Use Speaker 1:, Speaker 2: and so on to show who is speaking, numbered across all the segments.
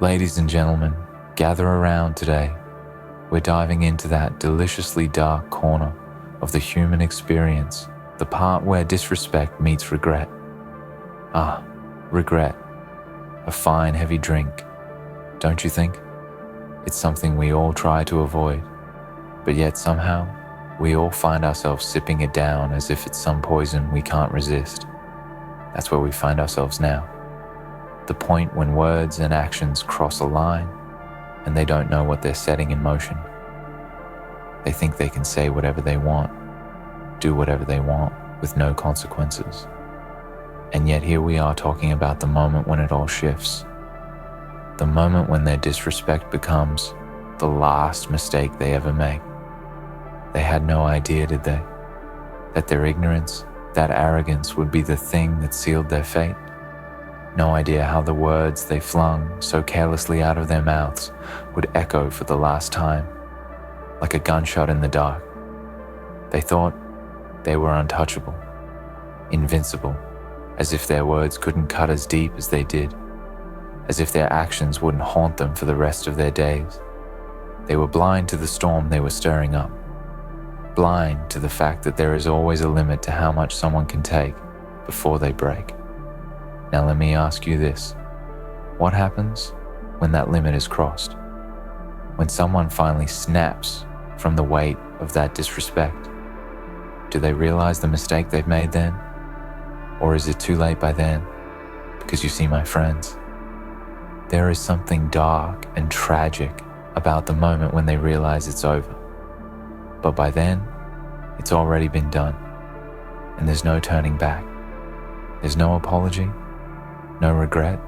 Speaker 1: Ladies and gentlemen, gather around today. We're diving into that deliciously dark corner of the human experience, the part where disrespect meets regret. Ah, regret. A fine, heavy drink, don't you think? It's something we all try to avoid, but yet somehow we all find ourselves sipping it down as if it's some poison we can't resist. That's where we find ourselves now. The point when words and actions cross a line and they don't know what they're setting in motion. They think they can say whatever they want, do whatever they want with no consequences. And yet here we are talking about the moment when it all shifts. The moment when their disrespect becomes the last mistake they ever make. They had no idea, did they? That their ignorance, that arrogance would be the thing that sealed their fate? No idea how the words they flung so carelessly out of their mouths would echo for the last time, like a gunshot in the dark. They thought they were untouchable, invincible, as if their words couldn't cut as deep as they did, as if their actions wouldn't haunt them for the rest of their days. They were blind to the storm they were stirring up, blind to the fact that there is always a limit to how much someone can take before they break. Now let me ask you this. What happens when that limit is crossed? When someone finally snaps from the weight of that disrespect? Do they realize the mistake they've made then? Or is it too late by then? Because you see, my friends, there is something dark and tragic about the moment when they realize it's over. But by then, it's already been done, and there's no turning back. There's no apology, no regret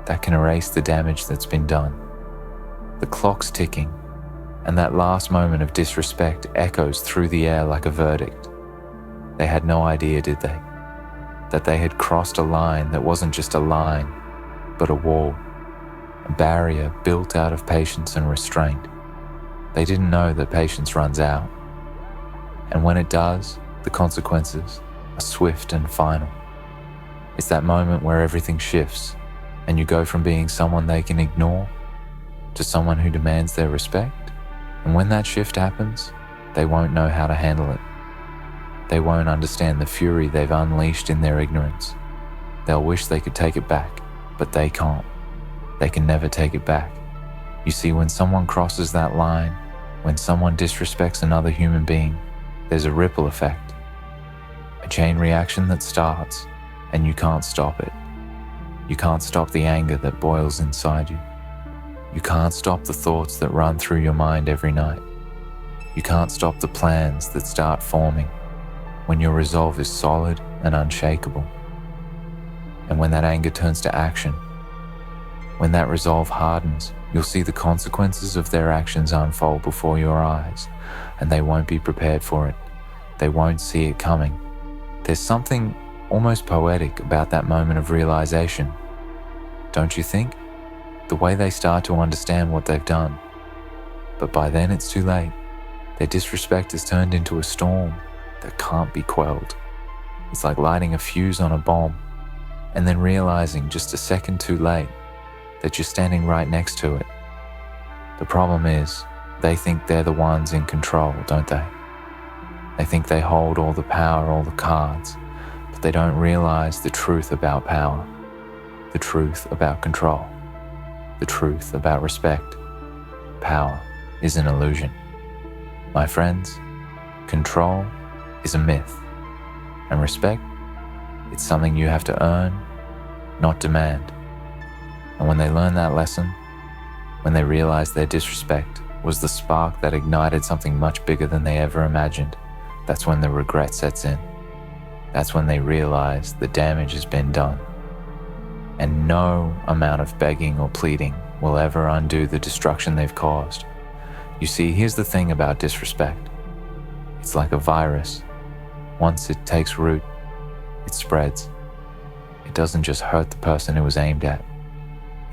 Speaker 1: that can erase the damage that's been done. The clock's ticking, and that last moment of disrespect echoes through the air like a verdict. They had no idea, did they, that they had crossed a line that wasn't just a line, but a wall, a barrier built out of patience and restraint. They didn't know that patience runs out, and when it does, the consequences are swift and final. It's that moment where everything shifts, and you go from being someone they can ignore to someone who demands their respect. And when that shift happens, they won't know how to handle it. They won't understand the fury they've unleashed in their ignorance. They'll wish they could take it back, but they can't. They can never take it back. You see, when someone crosses that line, when someone disrespects another human being, there's a ripple effect, a chain reaction that starts, and you can't stop it. You can't stop the anger that boils inside you. You can't stop the thoughts that run through your mind every night. You can't stop the plans that start forming when your resolve is solid and unshakable. And when that anger turns to action, when that resolve hardens, you'll see the consequences of their actions unfold before your eyes, and they won't be prepared for it. They won't see it coming. There's something almost poetic about that moment of realization, don't you think? The way they start to understand what they've done. But by then it's too late. Their disrespect has turned into a storm that can't be quelled. It's like lighting a fuse on a bomb and then realizing just a second too late that you're standing right next to it. The problem is, they think they're the ones in control, don't they? They think they hold all the power, all the cards, but they don't realize the truth about power, the truth about control, the truth about respect. Power is an illusion. My friends, control is a myth, and respect, it's something you have to earn, not demand. And when they learn that lesson, when they realize their disrespect was the spark that ignited something much bigger than they ever imagined, that's when the regret sets in. That's when they realize the damage has been done. And no amount of begging or pleading will ever undo the destruction they've caused. You see, here's the thing about disrespect. It's like a virus. Once it takes root, it spreads. It doesn't just hurt the person it was aimed at.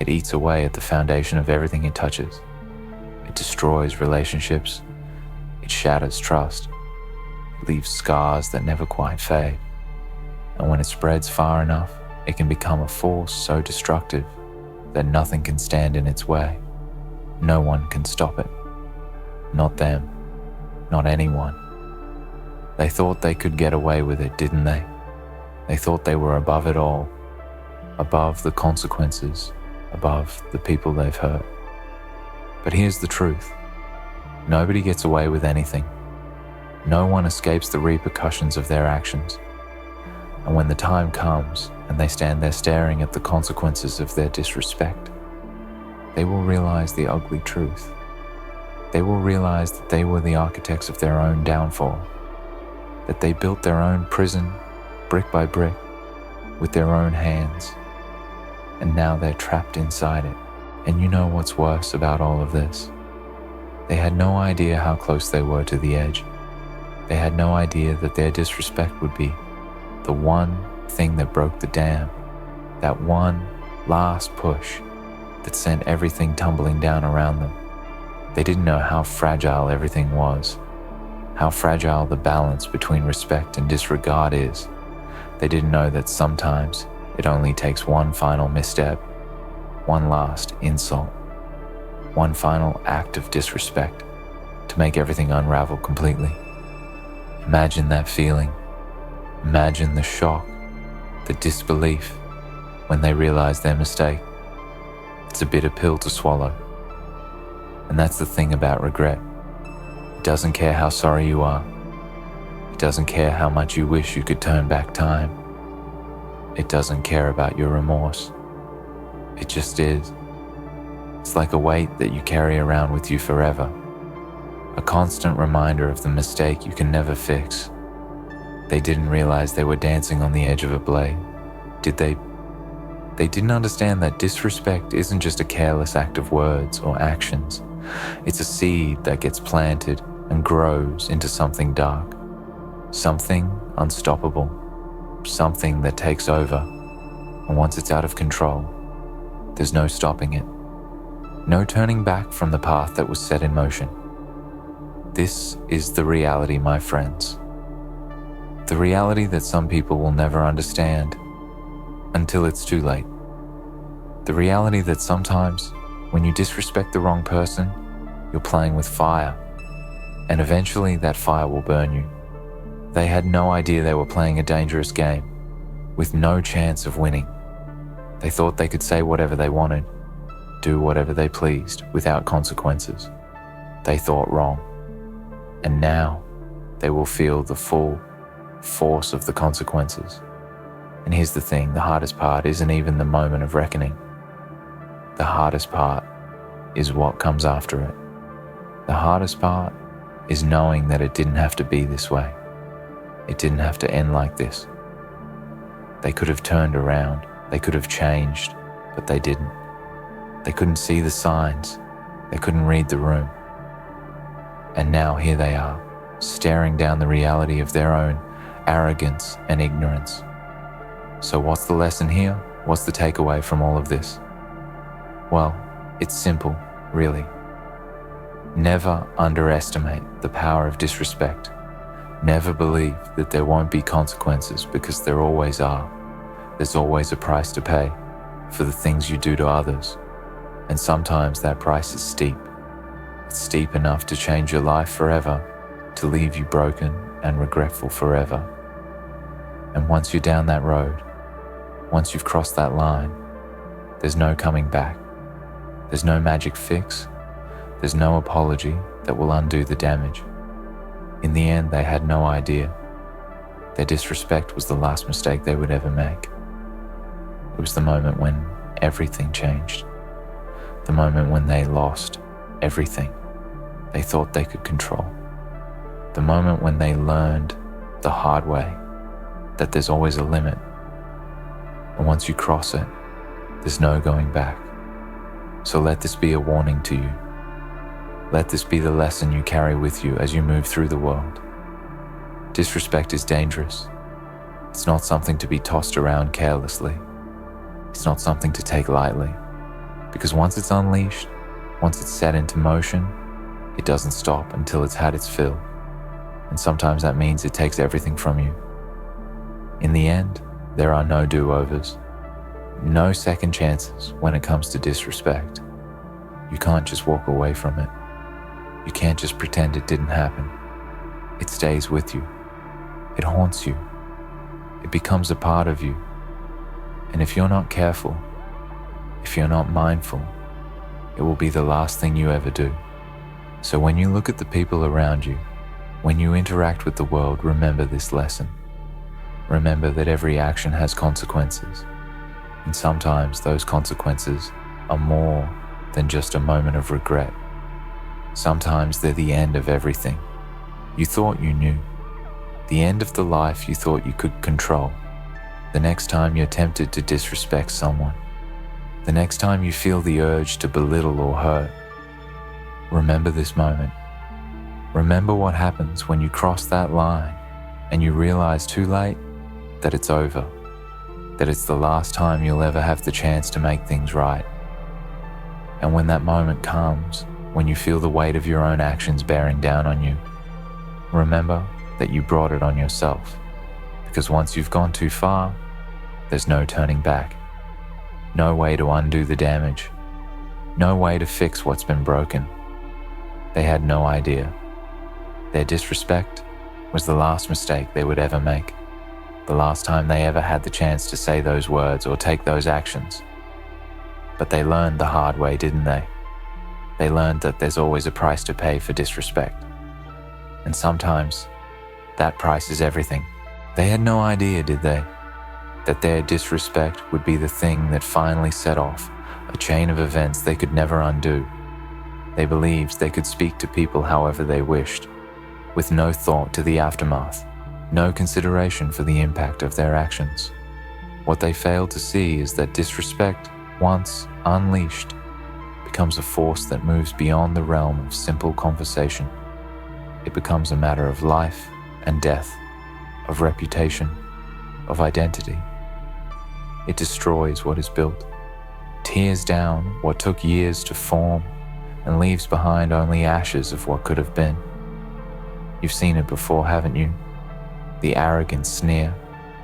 Speaker 1: It eats away at the foundation of everything it touches. It destroys relationships. It shatters trust. It leaves scars that never quite fade. And when it spreads far enough, it can become a force so destructive that nothing can stand in its way. No one can stop it. Not them. Not anyone. They thought they could get away with it, didn't they? They thought they were above it all, above the consequences, above the people they've hurt. But here's the truth. Nobody gets away with anything. No one escapes the repercussions of their actions. And when the time comes and they stand there staring at the consequences of their disrespect, they will realize the ugly truth. They will realize that they were the architects of their own downfall, that they built their own prison, brick by brick, with their own hands, and now they're trapped inside it. And you know what's worse about all of this? They had no idea how close they were to the edge. They had no idea that their disrespect would be the one thing that broke the dam, that one last push that sent everything tumbling down around them. They didn't know how fragile everything was, how fragile the balance between respect and disregard is. They didn't know that sometimes it only takes one final misstep, one last insult, one final act of disrespect to make everything unravel completely. Imagine that feeling. Imagine the shock, the disbelief when they realize their mistake. It's a bitter pill to swallow. And that's the thing about regret. It doesn't care how sorry you are. It doesn't care how much you wish you could turn back time. It doesn't care about your remorse. It just is. It's like a weight that you carry around with you forever. A constant reminder of the mistake you can never fix. They didn't realize they were dancing on the edge of a blade, did they? They didn't understand that disrespect isn't just a careless act of words or actions. It's a seed that gets planted and grows into something dark, something unstoppable, something that takes over. And once it's out of control, there's no stopping it. No turning back from the path that was set in motion. This is the reality, my friends. The reality that some people will never understand until it's too late. The reality that sometimes when you disrespect the wrong person, you're playing with fire, and eventually that fire will burn you. They had no idea they were playing a dangerous game, with no chance of winning. They thought they could say whatever they wanted, do whatever they pleased without consequences. They thought wrong. And now they will feel the full force of the consequences. And here's the thing, the hardest part isn't even the moment of reckoning. The hardest part is what comes after it. The hardest part is knowing that it didn't have to be this way. It didn't have to end like this. They could have turned around, they could have changed, but they didn't. They couldn't see the signs, they couldn't read the room. And now here they are, staring down the reality of their own arrogance and ignorance. So what's the lesson here? What's the takeaway from all of this? Well, it's simple, really. Never underestimate the power of disrespect. Never believe that there won't be consequences, because there always are. There's always a price to pay for the things you do to others. And sometimes that price is steep. It's steep enough to change your life forever, to leave you broken and regretful forever. And once you're down that road, once you've crossed that line, there's no coming back. There's no magic fix. There's no apology that will undo the damage. In the end, they had no idea. Their disrespect was the last mistake they would ever make. It was the moment when everything changed. The moment when they lost everything they thought they could control. The moment when they learned the hard way that there's always a limit. And once you cross it, there's no going back. So let this be a warning to you. Let this be the lesson you carry with you as you move through the world. Disrespect is dangerous. It's not something to be tossed around carelessly. It's not something to take lightly. Because once it's unleashed, once it's set into motion, it doesn't stop until it's had its fill. And sometimes that means it takes everything from you. In the end, there are no do-overs. No second chances when it comes to disrespect. You can't just walk away from it. You can't just pretend it didn't happen. It stays with you. It haunts you. It becomes a part of you. And if you're not careful, if you're not mindful, it will be the last thing you ever do. So when you look at the people around you, when you interact with the world, remember this lesson. Remember that every action has consequences. And sometimes those consequences are more than just a moment of regret. Sometimes they're the end of everything you thought you knew, the end of the life you thought you could control. The next time you're tempted to disrespect someone, the next time you feel the urge to belittle or hurt, remember this moment. Remember what happens when you cross that line and you realize too late that it's over, that it's the last time you'll ever have the chance to make things right. And when that moment comes, when you feel the weight of your own actions bearing down on you, remember that you brought it on yourself. Because once you've gone too far, there's no turning back. No way to undo the damage. No way to fix what's been broken. They had no idea. Their disrespect was the last mistake they would ever make. The last time they ever had the chance to say those words or take those actions. But they learned the hard way, didn't they? They learned that there's always a price to pay for disrespect. And sometimes that price is everything. They had no idea, did they, that their disrespect would be the thing that finally set off a chain of events they could never undo. They believed they could speak to people however they wished, with no thought to the aftermath, no consideration for the impact of their actions. What they failed to see is that disrespect, once unleashed, becomes a force that moves beyond the realm of simple conversation. It becomes a matter of life and death, of reputation, of identity. It destroys what is built, tears down what took years to form, and leaves behind only ashes of what could have been. You've seen it before, haven't you? The arrogant sneer,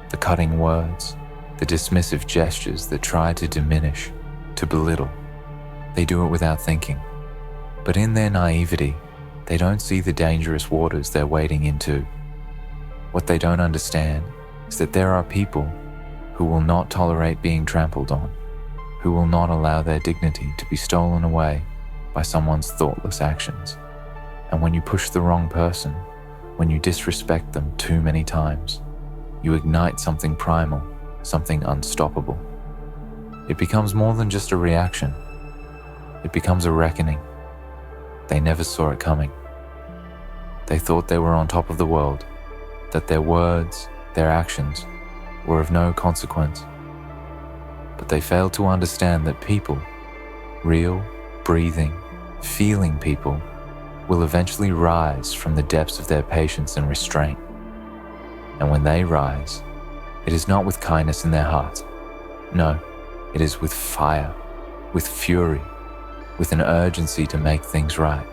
Speaker 1: the cutting words, the dismissive gestures that try to diminish, to belittle. They do it without thinking. But in their naivety, they don't see the dangerous waters they're wading into. What they don't understand is that there are people who will not tolerate being trampled on, who will not allow their dignity to be stolen away by someone's thoughtless actions. And when you push the wrong person, when you disrespect them too many times, you ignite something primal, something unstoppable. It becomes more than just a reaction. It becomes a reckoning. They never saw it coming. They thought they were on top of the world, that their words, their actions, were of no consequence. But they failed to understand that people, real, breathing, feeling people, will eventually rise from the depths of their patience and restraint. And when they rise, it is not with kindness in their hearts. No, it is with fire, with fury, with an urgency to make things right,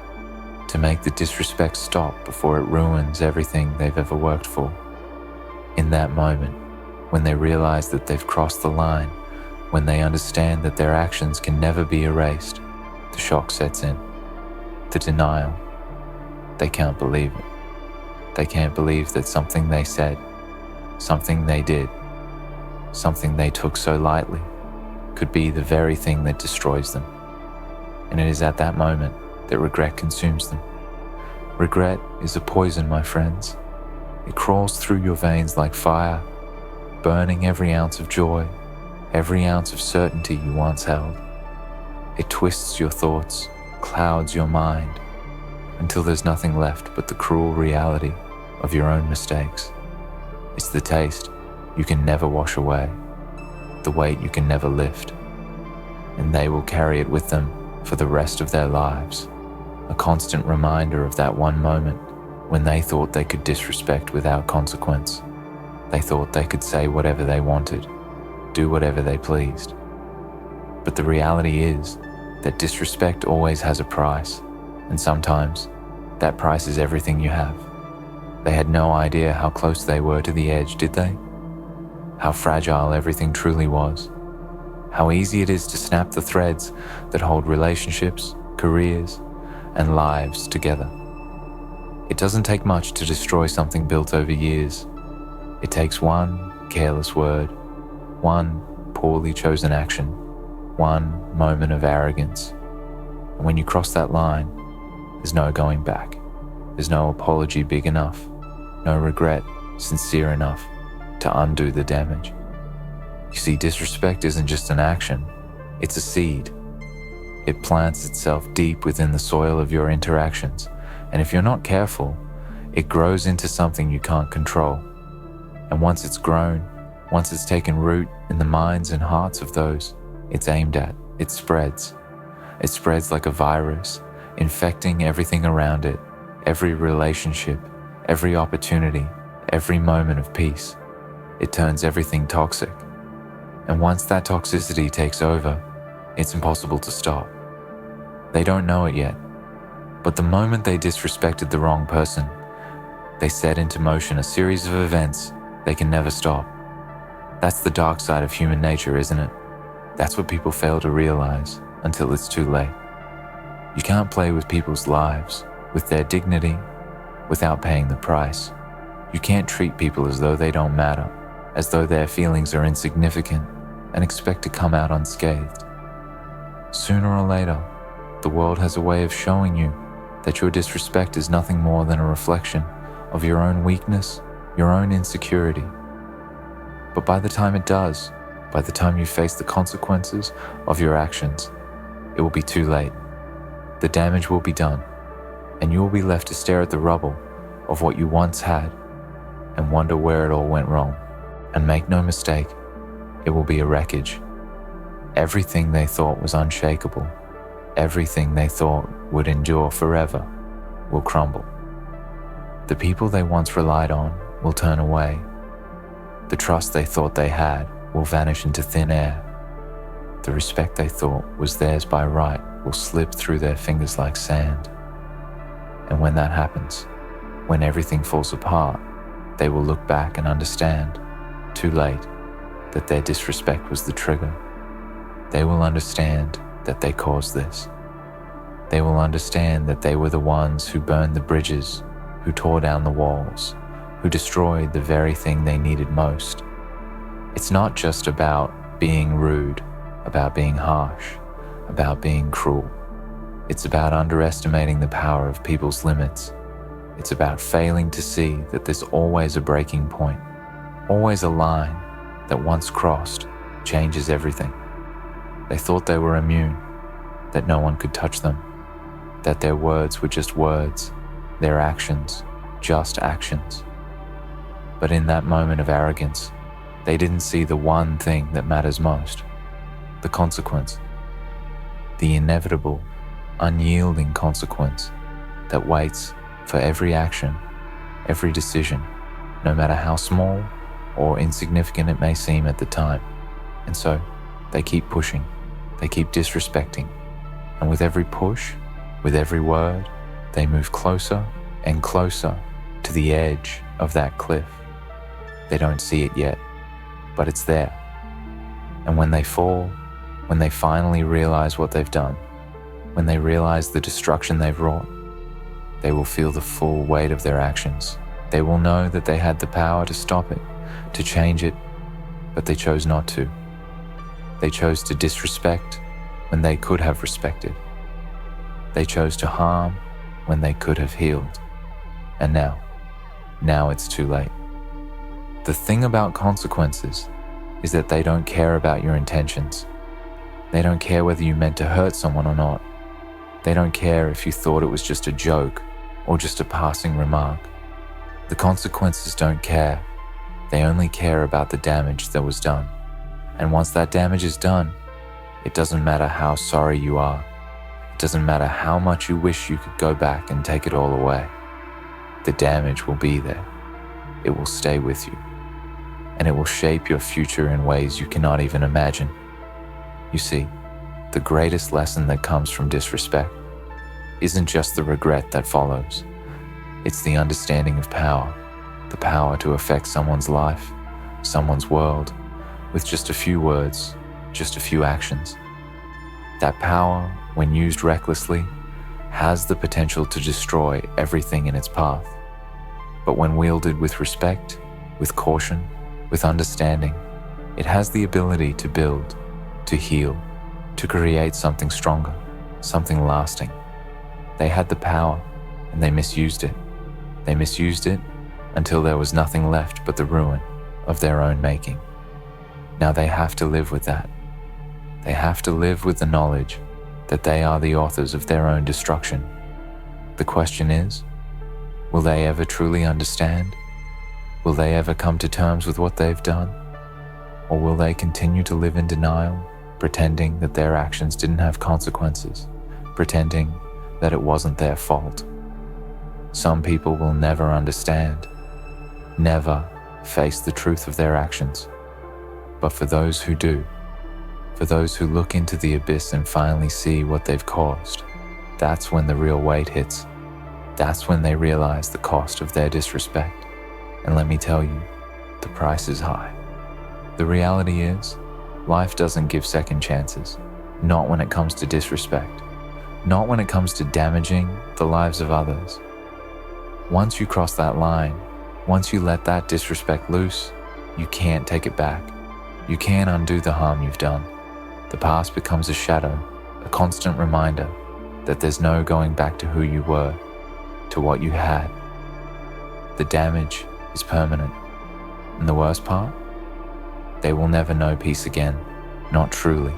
Speaker 1: to make the disrespect stop before it ruins everything they've ever worked for. In that moment, when they realize that they've crossed the line, when they understand that their actions can never be erased, the shock sets in. The denial. They can't believe it. They can't believe that something they said, something they did, something they took so lightly, could be the very thing that destroys them. And it is at that moment that regret consumes them. Regret is a poison, my friends. It crawls through your veins like fire, burning every ounce of joy, every ounce of certainty you once held. It twists your thoughts, clouds your mind, until there's nothing left but the cruel reality of your own mistakes. It's the taste you can never wash away, the weight you can never lift, and they will carry it with them for the rest of their lives, a constant reminder of that one moment when they thought they could disrespect without consequence. They thought they could say whatever they wanted, do whatever they pleased. But the reality is that disrespect always has a price, and sometimes that price is everything you have. They had no idea how close they were to the edge, did they? How fragile everything truly was. How easy it is to snap the threads that hold relationships, careers, and lives together. It doesn't take much to destroy something built over years. It takes one careless word, one poorly chosen action, one moment of arrogance. And when you cross that line, there's no going back. There's no apology big enough, no regret sincere enough to undo the damage. You see, disrespect isn't just an action, it's a seed. It plants itself deep within the soil of your interactions, and if you're not careful, it grows into something you can't control. And once it's grown, once it's taken root in the minds and hearts of those it's aimed at, it spreads. It spreads like a virus, infecting everything around it, every relationship, every opportunity, every moment of peace. It turns everything toxic. And once that toxicity takes over, it's impossible to stop. They don't know it yet, but the moment they disrespected the wrong person, they set into motion a series of events they can never stop. That's the dark side of human nature, isn't it? That's what people fail to realize until it's too late. You can't play with people's lives, with their dignity, without paying the price. You can't treat people as though they don't matter, as though their feelings are insignificant, and expect to come out unscathed. Sooner or later, the world has a way of showing you that your disrespect is nothing more than a reflection of your own weakness, your own insecurity. But by the time it does, by the time you face the consequences of your actions, it will be too late. The damage will be done, and you will be left to stare at the rubble of what you once had and wonder where it all went wrong. And make no mistake, it will be a wreckage. Everything they thought was unshakable, everything they thought would endure forever, will crumble. The people they once relied on will turn away. The trust they thought they had will vanish into thin air. The respect they thought was theirs by right will slip through their fingers like sand. And when that happens, when everything falls apart, they will look back and understand, too late, that their disrespect was the trigger. They will understand that they caused this. They will understand that they were the ones who burned the bridges, who tore down the walls, who destroyed the very thing they needed most. It's not just about being rude, about being harsh, about being cruel. It's about underestimating the power of people's limits. It's about failing to see that there's always a breaking point, always a line that once crossed changes everything. They thought they were immune, that no one could touch them, that their words were just words, their actions just actions. But in that moment of arrogance, they didn't see the one thing that matters most, the consequence, the inevitable, unyielding consequence that waits for every action, every decision, no matter how small or insignificant it may seem at the time. And so they keep pushing, they keep disrespecting, and with every push, with every word, they move closer and closer to the edge of that cliff. They don't see it yet, but it's there. And when they fall, when they finally realize what they've done, when they realize the destruction they've wrought, they will feel the full weight of their actions. They will know that they had the power to stop it, to change it, but they chose not to. They chose to disrespect when they could have respected. They chose to harm when they could have healed. And now it's too late. The thing about consequences is that they don't care about your intentions. They don't care whether you meant to hurt someone or not. They don't care if you thought it was just a joke or just a passing remark. The consequences don't care. They only care about the damage that was done. And once that damage is done, it doesn't matter how sorry you are. It doesn't matter how much you wish you could go back and take it all away. The damage will be there. It will stay with you. And it will shape your future in ways you cannot even imagine. You see, the greatest lesson that comes from disrespect isn't just the regret that follows. It's the understanding of power, the power to affect someone's life, someone's world, with just a few words, just a few actions. That power, when used recklessly, has the potential to destroy everything in its path. But when wielded with respect, with caution, with understanding, it has the ability to build, to heal, to create something stronger, something lasting. They had the power, and they misused it. They misused it until there was nothing left but the ruin of their own making. Now they have to live with that. They have to live with the knowledge that they are the authors of their own destruction. The question is, will they ever truly understand? Will they ever come to terms with what they've done? Or will they continue to live in denial, pretending that their actions didn't have consequences, pretending that it wasn't their fault? Some people will never understand, never face the truth of their actions. But for those who do, for those who look into the abyss and finally see what they've caused, that's when the real weight hits. That's when they realize the cost of their disrespect. And let me tell you, the price is high. The reality is, life doesn't give second chances, not when it comes to disrespect, not when it comes to damaging the lives of others. Once you cross that line, once you let that disrespect loose, you can't take it back. You can't undo the harm you've done. The past becomes a shadow, a constant reminder that there's no going back to who you were, to what you had. The damage is permanent. And the worst part? They will never know peace again, not truly,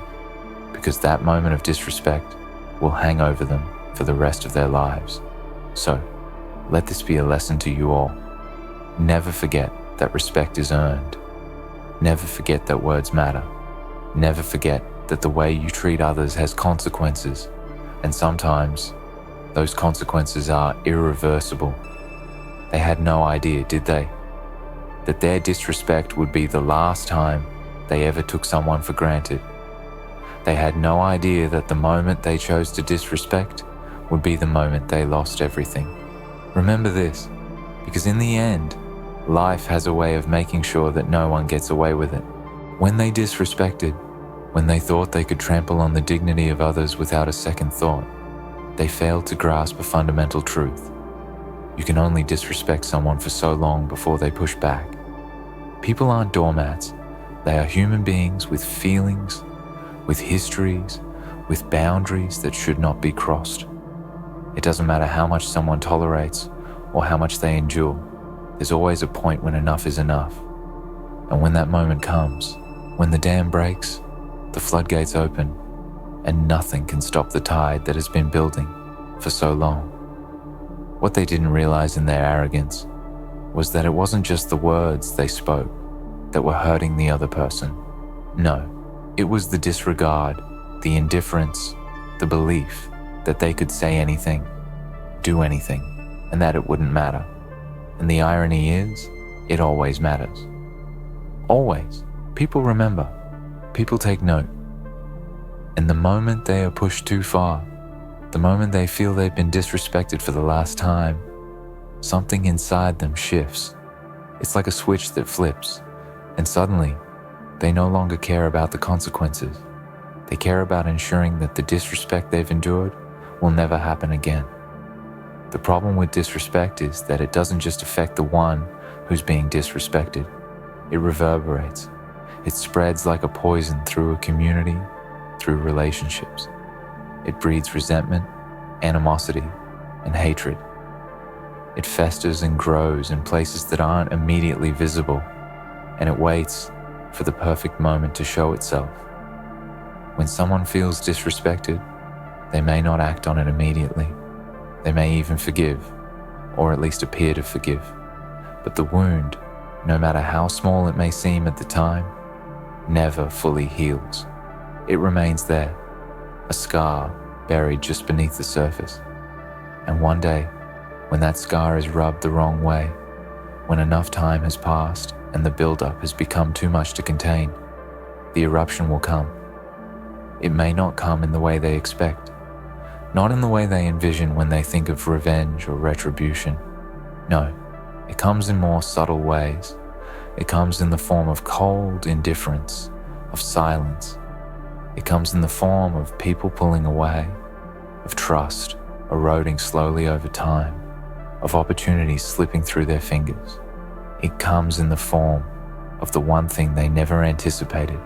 Speaker 1: because that moment of disrespect will hang over them for the rest of their lives. So, let this be a lesson to you all. Never forget that respect is earned. Never forget that words matter. Never forget that the way you treat others has consequences, and sometimes those consequences are irreversible. They had no idea, did they, that their disrespect would be the last time they ever took someone for granted. They had no idea that the moment they chose to disrespect would be the moment they lost everything. Remember this, because in the end, life has a way of making sure that no one gets away with it. When they disrespected, when they thought they could trample on the dignity of others without a second thought, they failed to grasp a fundamental truth. You can only disrespect someone for so long before they push back. People aren't doormats. They are human beings with feelings, with histories, with boundaries that should not be crossed. It doesn't matter how much someone tolerates or how much they endure. There's always a point when enough is enough. And when that moment comes, when the dam breaks, the floodgates open, and nothing can stop the tide that has been building for so long. What they didn't realize in their arrogance was that it wasn't just the words they spoke that were hurting the other person. No, it was the disregard, the indifference, the belief that they could say anything, do anything, and that it wouldn't matter. And the irony is, it always matters. Always. People remember. People take note. And the moment they are pushed too far, the moment they feel they've been disrespected for the last time, something inside them shifts. It's like a switch that flips, and suddenly, they no longer care about the consequences. They care about ensuring that the disrespect they've endured will never happen again. The problem with disrespect is that it doesn't just affect the one who's being disrespected. It reverberates. It spreads like a poison through a community, through relationships. It breeds resentment, animosity, and hatred. It festers and grows in places that aren't immediately visible, and it waits for the perfect moment to show itself. When someone feels disrespected, they may not act on it immediately. They may even forgive, or at least appear to forgive. But the wound, no matter how small it may seem at the time, never fully heals. It remains there, a scar buried just beneath the surface. And one day, when that scar is rubbed the wrong way, when enough time has passed and the buildup has become too much to contain, the eruption will come. It may not come in the way they expect, not in the way they envision when they think of revenge or retribution. No, it comes in more subtle ways. It comes in the form of cold indifference, of silence, It comes in the form of people pulling away, of trust eroding slowly over time, of opportunities slipping through their fingers. It comes in the form of the one thing they never anticipated,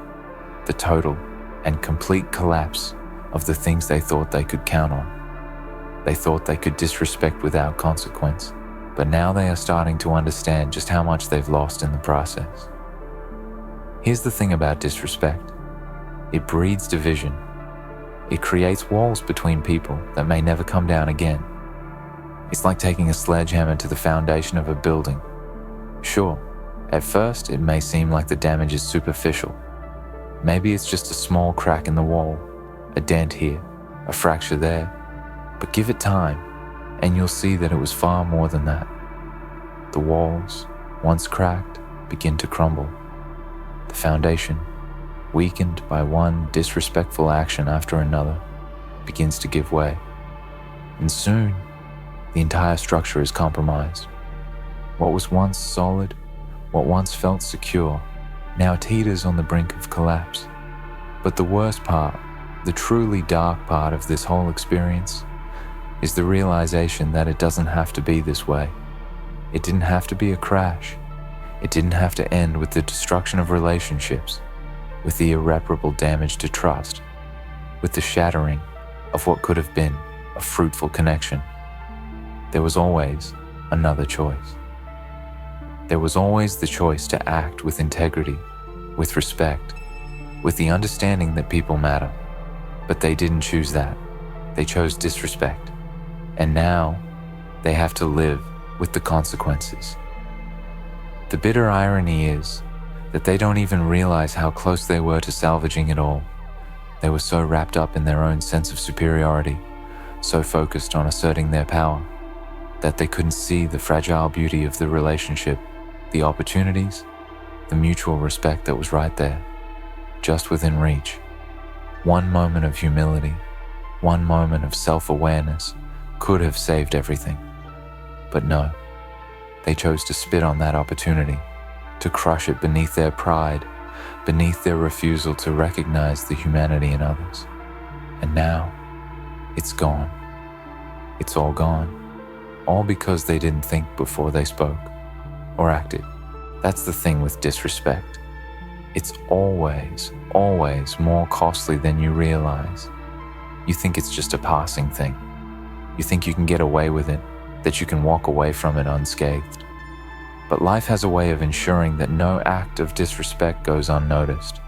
Speaker 1: the total and complete collapse of the things they thought they could count on. They thought they could disrespect without consequence, but now they are starting to understand just how much they've lost in the process. Here's the thing about disrespect. It breeds division. It creates walls between people that may never come down again. It's like taking a sledgehammer to the foundation of a building. Sure, at first it may seem like the damage is superficial. Maybe it's just a small crack in the wall, a dent here, a fracture there. But give it time, and you'll see that it was far more than that. The walls, once cracked, begin to crumble. The foundation, weakened by one disrespectful action after another, begins to give way. And soon, the entire structure is compromised. What was once solid, what once felt secure, now teeters on the brink of collapse. But the worst part, the truly dark part of this whole experience, is the realization that it doesn't have to be this way. It didn't have to be a crash. It didn't have to end with the destruction of relationships, with the irreparable damage to trust, with the shattering of what could have been a fruitful connection. There was always another choice. There was always the choice to act with integrity, with respect, with the understanding that people matter. But they didn't choose that. They chose disrespect. And now they have to live with the consequences. The bitter irony is that they don't even realize how close they were to salvaging it all. They were so wrapped up in their own sense of superiority, so focused on asserting their power, that they couldn't see the fragile beauty of the relationship, the opportunities, the mutual respect that was right there, just within reach. One moment of humility, one moment of self-awareness could have saved everything. But no, they chose to spit on that opportunity, to crush it beneath their pride, beneath their refusal to recognize the humanity in others. And now, it's gone. It's all gone. All because they didn't think before they spoke or acted. That's the thing with disrespect. It's always, always more costly than you realize. You think it's just a passing thing. You think you can get away with it, that you can walk away from it unscathed. But life has a way of ensuring that no act of disrespect goes unnoticed.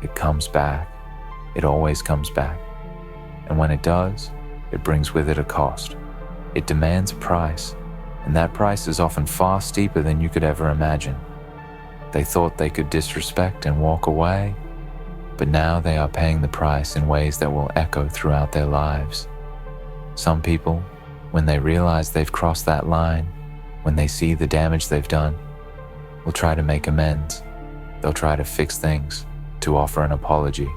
Speaker 1: It comes back. It always comes back. And when it does, it brings with it a cost. It demands a price, and that price is often far steeper than you could ever imagine. They thought they could disrespect and walk away, but now they are paying the price in ways that will echo throughout their lives. Some people, when they realize they've crossed that line, when they see the damage they've done, will try to make amends. They'll try to fix things, to offer an apology,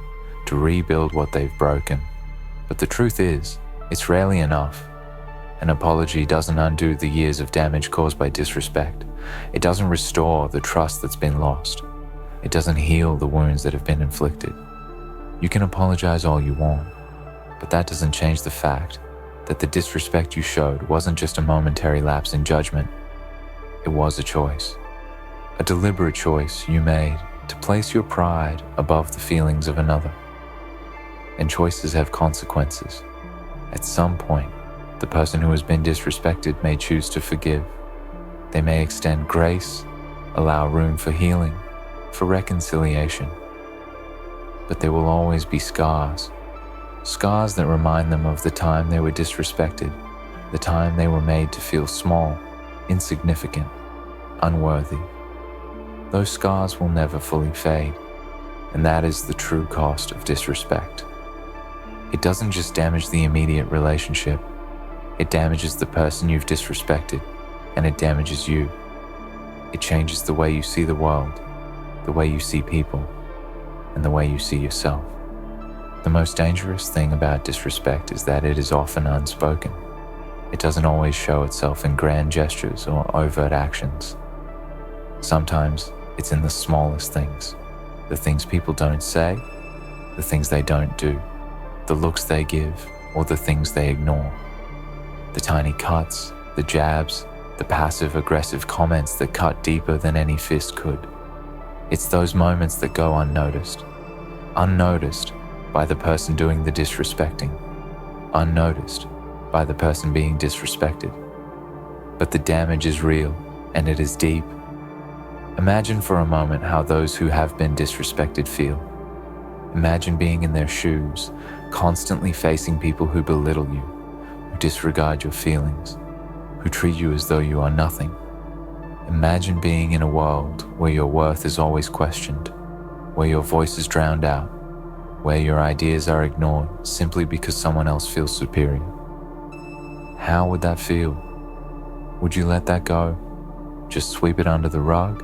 Speaker 1: to rebuild what they've broken. But the truth is, it's rarely enough. An apology doesn't undo the years of damage caused by disrespect. It doesn't restore the trust that's been lost. It doesn't heal the wounds that have been inflicted. You can apologize all you want, but that doesn't change the fact that the disrespect you showed wasn't just a momentary lapse in judgment. It was a choice. A deliberate choice you made to place your pride above the feelings of another. And choices have consequences. At some point, the person who has been disrespected may choose to forgive. They may extend grace, allow room for healing, for reconciliation. But there will always be scars. Scars that remind them of the time they were disrespected, the time they were made to feel small, insignificant, unworthy. Those scars will never fully fade, and that is the true cost of disrespect. It doesn't just damage the immediate relationship, it damages the person you've disrespected, and it damages you. It changes the way you see the world, the way you see people, and the way you see yourself. The most dangerous thing about disrespect is that it is often unspoken. It doesn't always show itself in grand gestures or overt actions. Sometimes it's in the smallest things, the things people don't say, the things they don't do, the looks they give, or the things they ignore. The tiny cuts, the jabs, the passive-aggressive comments that cut deeper than any fist could. It's those moments that go unnoticed. Unnoticed by the person doing the disrespecting. Unnoticed by the person being disrespected. But the damage is real, and it is deep. Imagine for a moment how those who have been disrespected feel. Imagine being in their shoes, constantly facing people who belittle you, who disregard your feelings, who treat you as though you are nothing. Imagine being in a world where your worth is always questioned, where your voice is drowned out, where your ideas are ignored simply because someone else feels superior. How would that feel? Would you let that go? Just sweep it under the rug?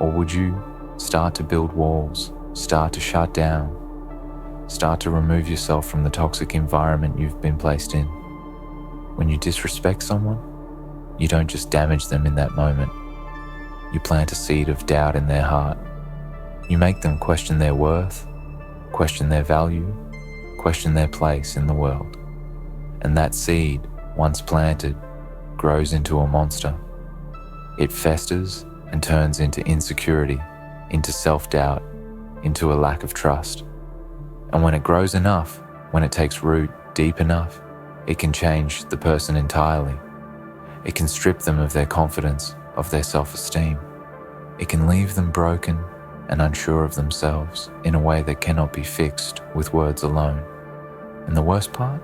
Speaker 1: Or would you start to build walls, start to shut down, start to remove yourself from the toxic environment you've been placed in? When you disrespect someone, you don't just damage them in that moment. You plant a seed of doubt in their heart. You make them question their worth, question their value, question their place in the world. And that seed, once planted, grows into a monster. It festers and turns into insecurity, into self-doubt, into a lack of trust. And when it grows enough, when it takes root deep enough, it can change the person entirely. It can strip them of their confidence, of their self-esteem. It can leave them broken and unsure of themselves in a way that cannot be fixed with words alone. And the worst part?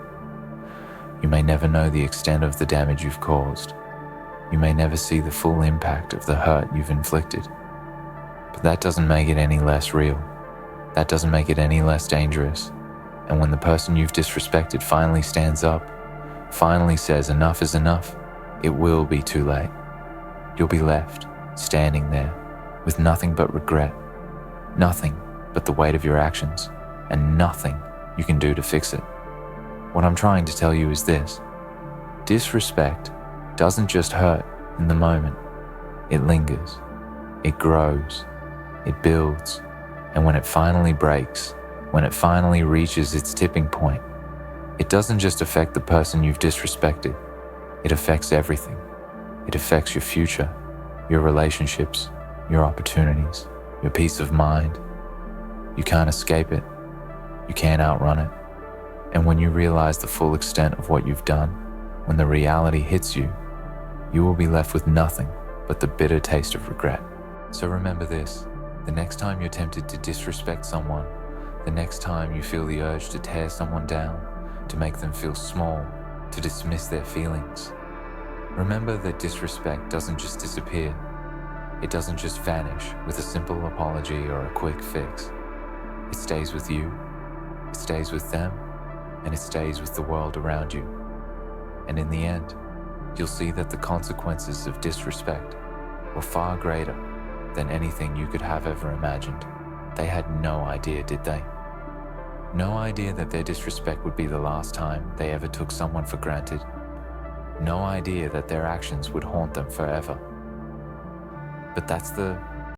Speaker 1: You may never know the extent of the damage you've caused. You may never see the full impact of the hurt you've inflicted. But that doesn't make it any less real. That doesn't make it any less dangerous. And when the person you've disrespected finally stands up, finally says enough is enough, it will be too late. You'll be left, standing there, with nothing but regret, nothing but the weight of your actions, and nothing you can do to fix it. What I'm trying to tell you is this: disrespect doesn't just hurt in the moment. It lingers, it grows, it builds, and when it finally breaks, when it finally reaches its tipping point, it doesn't just affect the person you've disrespected, it affects everything. It affects your future, your relationships, your opportunities, your peace of mind. You can't escape it. You can't outrun it. And when you realize the full extent of what you've done, when the reality hits you, you will be left with nothing but the bitter taste of regret. So remember this: the next time you're tempted to disrespect someone, the next time you feel the urge to tear someone down, to make them feel small, to dismiss their feelings, remember that disrespect doesn't just disappear. It doesn't just vanish with a simple apology or a quick fix. It stays with you, it stays with them, and it stays with the world around you. And in the end, you'll see that the consequences of disrespect were far greater than anything you could have ever imagined. They had no idea, did they? No idea that their disrespect would be the last time they ever took someone for granted. No idea that their actions would haunt them forever. But that's the